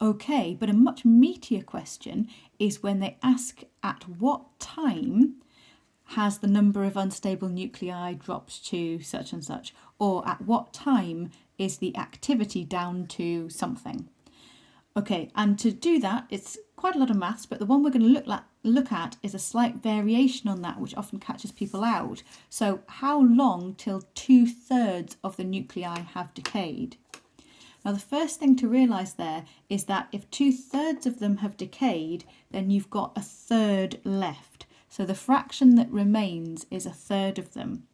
Okay, but a much meatier question is when they ask at what time has the number of unstable nuclei dropped to such and such, or at what time is the activity down to something. Okay, and to do that, it's quite a lot of maths, but the one we're going to look at is a slight variation on that, which often catches people out. So how long till 2/3 of the nuclei have decayed? Now the first thing to realise there is that if 2/3 of them have decayed, then you've got a third left. So the fraction that remains is a third of them.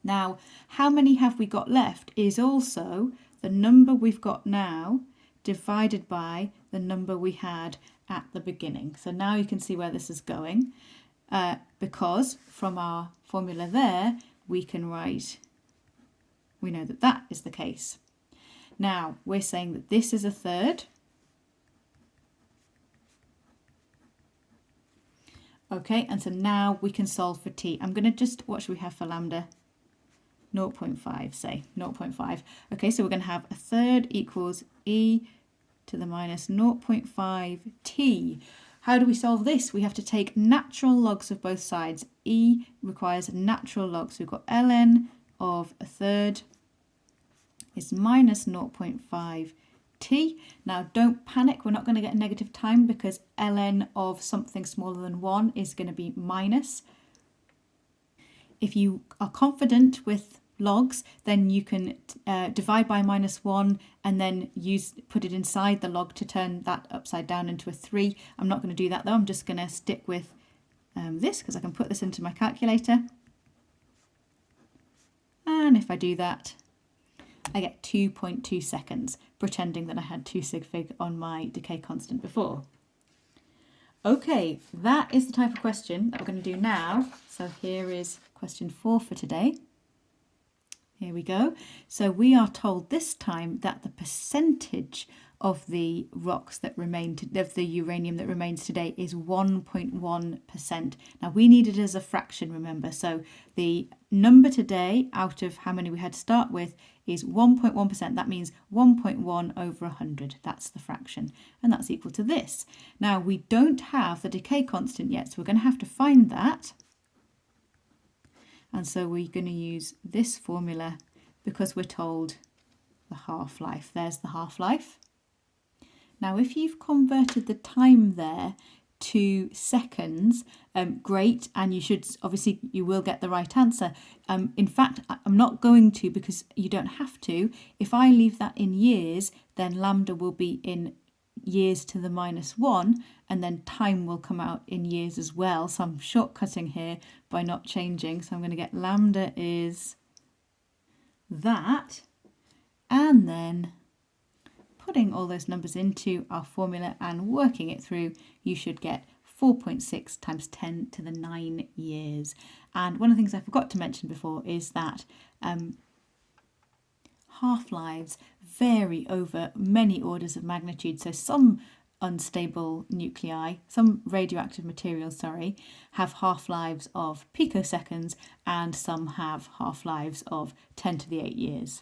Now, how many have we got left is also the number we've got now divided by the number we had at the beginning. So now you can see where this is going, because from our formula there, we can write, we know that that is the case. Now, we're saying that this is a third. Okay, and so now we can solve for t. I'm going to just, what should we have for lambda? 0.5, say, 0.5. Okay, so we're going to have a third equals e to the minus 0.5 t. How do we solve this? We have to take natural logs of both sides. E requires natural logs. So we've got ln of a third is minus 0.5 t. Now don't panic, we're not going to get a negative time because ln of something smaller than 1 is going to be minus. If you are confident with logs, then you can divide by -1 and then put it inside the log to turn that upside down into a 3. I'm not going to do that though, I'm just going to stick with this because I can put this into my calculator. And if I do that, I get 2.2 seconds, pretending that I had 2 sig fig on my decay constant before. Okay, that is the type of question that we're going to do now. So here is question 4 for today. Here we go. So we are told this time that the percentage of the rocks that remain, of the uranium that remains today is 1.1%. Now we need it as a fraction, remember. So the number today out of how many we had to start with is 1.1%. That means 1.1 over 100. That's the fraction. And that's equal to this. Now we don't have the decay constant yet, so we're going to have to find that. And so we're going to use this formula because we're told the half-life. There's the half-life. Now, if you've converted the time there to seconds, great, and you should, obviously, you will get the right answer. In fact, I'm not going to because you don't have to. If I leave that in years, then lambda will be in years to the -1, and then time will come out in years as well. So I'm shortcutting here by not changing. So I'm going to get lambda is that, and then putting all those numbers into our formula and working it through, you should get 4.6 times 10 to the 9 years. And one of the things I forgot to mention before is that half-lives vary over many orders of magnitude. So some unstable nuclei, some radioactive materials, have half-lives of picoseconds, and some have half-lives of 10 to the 8 years.